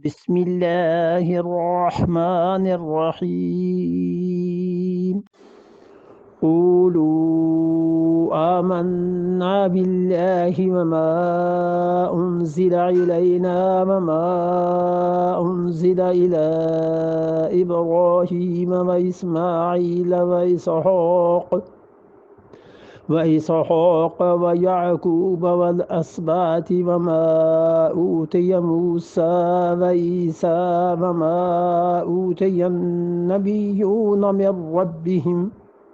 بسم الله الرحمن الرحيم قولوا آمنا بالله وما أنزل إلينا وما أنزل إلى إبراهيم وإسماعيل وإسحاق ويعقوب والأسباط وما أوتي موسى وعيسى وما أوتي النبيون من ربهم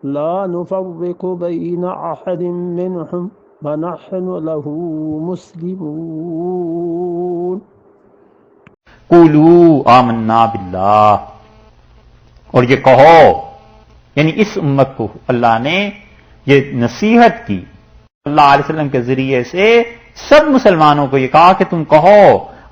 لا نفرق بين أحد منهم ونحن له مسلمون قولوا آمنا باللہ، اور یہ کہو، یعنی اس امت کو اللہ نے یہ نصیحت کی اللہ علیہ وسلم کے ذریعے سے سب مسلمانوں کو یہ کہا کہ تم کہو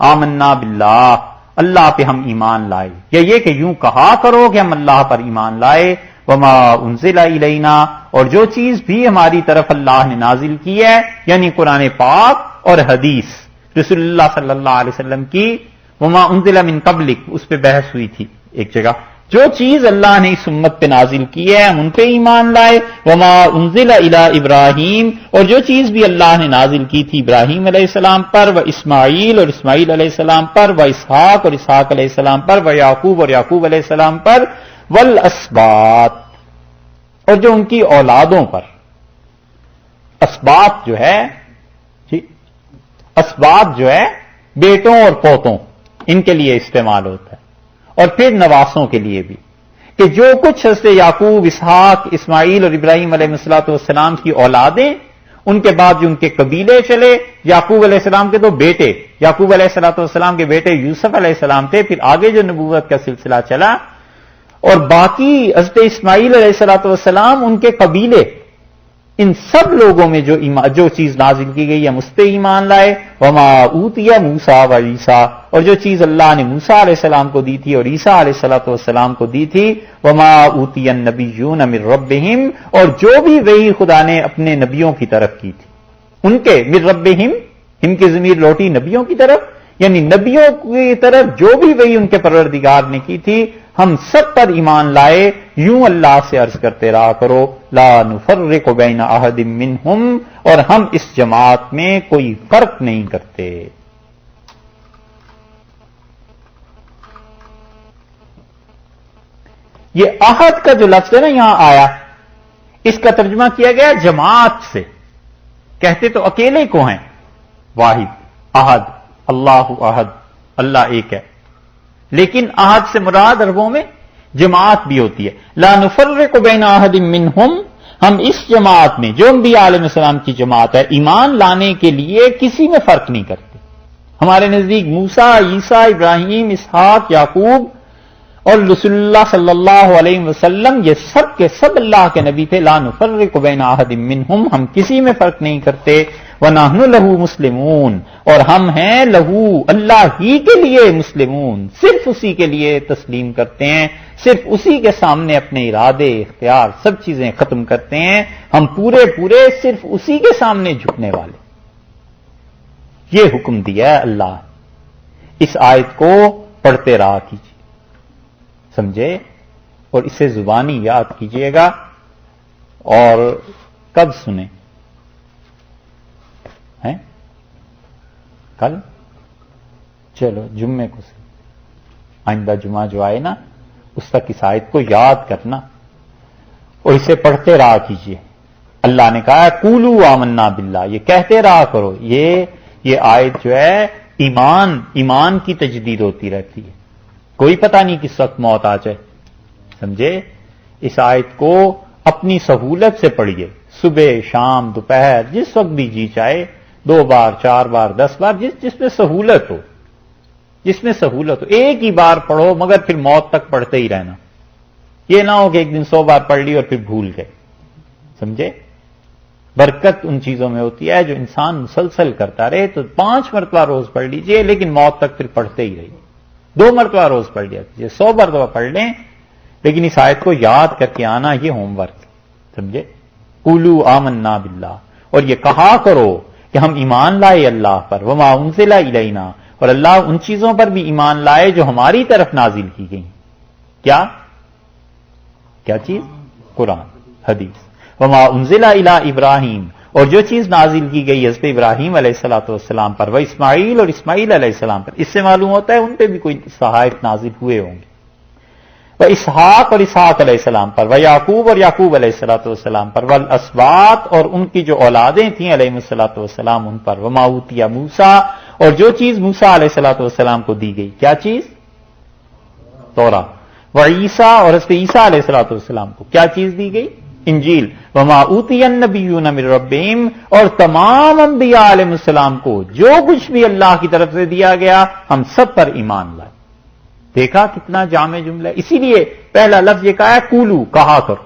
آمنا باللہ، اللہ پہ ہم ایمان لائے، یا یہ کہ یوں کہا کرو کہ ہم اللہ پر ایمان لائے، وما انزل الینا، اور جو چیز بھی ہماری طرف اللہ نے نازل کی ہے، یعنی قرآن پاک اور حدیث رسول اللہ صلی اللہ علیہ وسلم کی، وما انزل من قبلک، اس پہ بحث ہوئی تھی ایک جگہ، جو چیز اللہ نے اس امت پہ نازل کی ہے ہم ان پہ ایمان لائے، وما انزل الی ابراہیم، اور جو چیز بھی اللہ نے نازل کی تھی ابراہیم علیہ السلام پر، و اسماعیل، اور اسماعیل علیہ السلام پر، و اسحاق، اور اسحاق علیہ السلام پر، و یعقوب، اور یعقوب علیہ السلام پر، والاسباط، اور جو ان کی اولادوں پر۔ اسباط جو ہے، اسباط جو ہے بیٹوں اور پوتوں، ان کے لیے استعمال ہوتا ہے، اور پھر نواسوں کے لیے بھی، کہ جو کچھ حضرت یعقوب، اسحاق، اسماعیل اور ابراہیم علیہ السلام کی اولادیں، ان کے بعد جو ان کے قبیلے چلے، یعقوب علیہ السلام کے تو بیٹے، یعقوب علیہ السلام کے بیٹے یوسف علیہ السلام تھے، پھر آگے جو نبوت کا سلسلہ چلا، اور باقی حضرت اسماعیل علیہ السلام ان کے قبیلے، ان سب لوگوں میں جو چیز نازل کی گئی ہم اس پہ ایمان لائے، وما اوتی موسیٰ و عیسیٰ، اور جو چیز اللہ نے موسیٰ علیہ السلام کو دی تھی اور عیسیٰ علیہ السلام کو دی تھی، وما اوتی النبیون من ربہم، اور جو بھی وحی خدا نے اپنے نبیوں کی طرف کی تھی، ان کے من ربہم، ہم کی ضمیر لوٹی نبیوں کی طرف، یعنی نبیوں کی طرف جو بھی وحی ان کے پروردگار نے کی تھی ہم سب پر ایمان لائے، یوں اللہ سے عرض کرتے رہا کرو، لا نفرق بین احد منہم، اور ہم اس جماعت میں کوئی فرق نہیں کرتے۔ یہ احد کا جو لفظ ہے نا یہاں آیا، اس کا ترجمہ کیا گیا جماعت سے، کہتے تو اکیلے کو ہیں، واحد، احد، اللہ احد، اللہ ایک ہے، لیکن احد سے مراد عربوں میں جماعت بھی ہوتی ہے۔ لا نفرق بین احد منہم، ہم اس جماعت میں جو انبیاء علیہ السلام کی جماعت ہے ایمان لانے کے لیے کسی میں فرق نہیں کرتے۔ ہمارے نزدیک موسیٰ، عیسیٰ، ابراہیم، اسحاق، یعقوب اور رسول اللہ صلی اللہ علیہ وسلم یہ سب کے سب اللہ کے نبی تھے، لا نفرق بین احد منہم، ہم کسی میں فرق نہیں کرتے، وَنَحْنُ لَهُ مُسْلِمُونَ، اور ہم ہیں لہو، اللہ ہی کے لیے مسلمون، صرف اسی کے لیے تسلیم کرتے ہیں، صرف اسی کے سامنے اپنے ارادے، اختیار، سب چیزیں ختم کرتے ہیں، ہم پورے صرف اسی کے سامنے جھکنے والے۔ یہ حکم دیا ہے اللہ، اس آیت کو پڑھتے رہا کیجیے، سمجھے، اور اسے زبانی یاد کیجیے گا، اور کب سنیں؟ کل؟ چلو جمعے کو سے، آئندہ جمعہ جو آئے نا اس تک اس آیت کو یاد کرنا اور اسے پڑھتے رہا کیجیے۔ اللہ نے کہا قولوا آمنا باللہ، یہ کہتے رہا کرو، یہ آیت جو ہے ایمان کی تجدید ہوتی رہتی ہے، کوئی پتہ نہیں کس وقت موت آ جائے، سمجھے۔ اس آیت کو اپنی سہولت سے پڑھیے، صبح، شام، دوپہر، جس وقت بھی جی چاہے، 2 بار، 4 بار، 10 بار، جس میں سہولت ہو، ایک ہی بار پڑھو، مگر پھر موت تک پڑھتے ہی رہنا، یہ نہ ہو کہ ایک دن 100 بار پڑھ لی اور پھر بھول گئے، سمجھے۔ برکت ان چیزوں میں ہوتی ہے جو انسان مسلسل کرتا رہے، تو 5 مرتبہ روز پڑھ لیجئے، لیکن موت تک پھر پڑھتے ہی رہیے، 2 مرتبہ روز پڑھ لیا کیجیے، 100 مرتبہ پڑھ لیں، لیکن اس آیت کو یاد کر کے آنا یہ ہوم ورک، سمجھے۔ قولوا آمنا باللہ، اور یہ کہا کرو کہ ہم ایمان لائے اللہ پر، وما انزل الینا، اور اللہ ان چیزوں پر بھی ایمان لائے جو ہماری طرف نازل کی گئی. کیا چیز؟ قرآن، حدیث. وما انزل الی ابراہیم، اور جو چیز نازل کی گئی حضرت ابراہیم علیہ الصلوۃ والسلام پر، و اسماعیل، اور اسماعیل علیہ السلام پر. اس سے معلوم ہوتا ہے ان پہ بھی کوئی صحائف نازل ہوئے ہوں گے. و اسحاق، اور اسحاق علیہ السلام پر. و یعقوب، اور یعقوب علیہ الصلوۃ والسلام پر. والاسباط، اور ان کی جو اولادیں تھیں علیہ الصلوۃ والسلام ان پر. وما اوتی موسیٰ، اور جو چیز موسیٰ علیہ الصلوۃ والسلام کو دی گئی. کیا چیز؟ تورات. و عیسیٰ، اور حضرت عیسیٰ علیہ الصلوۃ والسلام کو کیا چیز دی گئی؟ انجیل. وما اوتی النبیون من ربہم، اور تمام انبیاء علیہ السلام کو جو کچھ بھی اللہ کی طرف سے دیا گیا ہم سب پر ایمان لائے. دیکھا کتنا جامع جملہ ہے. اسی لیے پہلا لفظ یہ کہا ہے کولو، کہا کرو.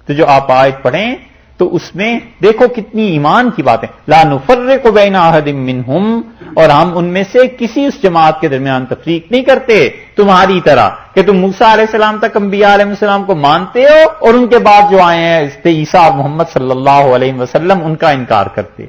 تو جو آپ آیت پڑھیں تو اس میں دیکھو کتنی ایمان کی باتیں. لا نفرق بین احد منہم، اور ہم ان میں سے کسی اس جماعت کے درمیان تفریق نہیں کرتے تمہاری طرح کہ تم موسیٰ علیہ السلام تک انبیاء علیہ السلام کو مانتے ہو اور ان کے بعد جو آئے ہیں عیسیٰ اور محمد صلی اللہ علیہ وسلم ان کا انکار کرتے.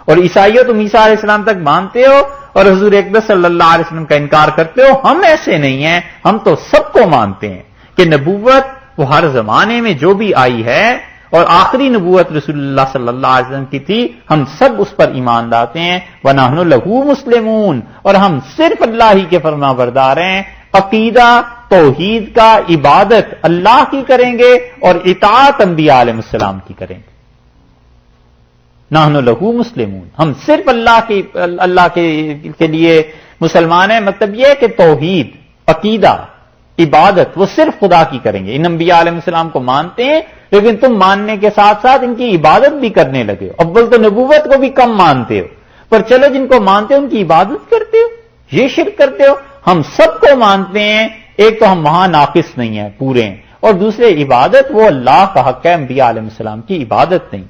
اور عیسائیوں تم عیسیٰ علیہ السلام تک مانتے ہو اور حضور اقدس صلی اللہ علیہ وسلم کا انکار کرتے ہو. ہم ایسے نہیں ہیں، ہم تو سب کو مانتے ہیں کہ نبوت وہ ہر زمانے میں جو بھی آئی ہے اور آخری نبوت رسول اللہ صلی اللہ علیہ وسلم کی تھی، ہم سب اس پر ایمان لاتے ہیں. وَنَحْنُ لَهُ مُسْلِمُونَ، اور ہم صرف اللہ ہی کے فرما بردار ہیں. عقیدہ توحید کا، عبادت اللہ کی کریں گے اور اطاعت انبیاء علیہ السلام کی کریں گے. نحن لہو مسلمون، ہم صرف اللہ کے لیے مسلمان ہیں. مطلب یہ ہے کہ توحید، عقیدہ، عبادت وہ صرف خدا کی کریں گے. ان انبیاء علیہ السلام کو مانتے ہیں لیکن تم ماننے کے ساتھ ساتھ ان کی عبادت بھی کرنے لگے ہو. اول تو نبوت کو بھی کم مانتے ہو، پر چلو جن کو مانتے ہو ان کی عبادت کرتے ہو، یہ شرک کرتے ہو. ہم سب کو مانتے ہیں، ایک تو ہم وہاں ناقص نہیں ہیں، پورے ہیں، اور دوسرے عبادت وہ اللہ کا حق ہے، انبیاء علیہ السلام کی عبادت نہیں.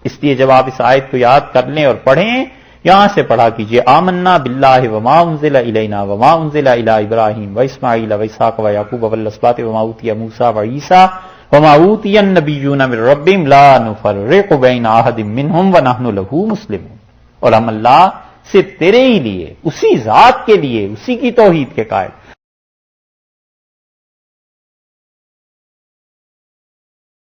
اس لیے جب آپ اس آیت کو یاد کر لیں اور پڑھیں، یہاں سے پڑھا کیجئے آمنا باللہ وما انزل الینا وما انزل الی ابراہیم و اسماعیل و اسحاق و یعقوب والاسباط وما اوتی موسیٰ و عیسیٰ وما اوتی النبیون من ربہم لا نفرق بین احد منہم ونحن لہ مسلمون. اور ہم اللہ صرف تیرے ہی لیے، اسی ذات کے لیے، اسی کی توحید کے قائل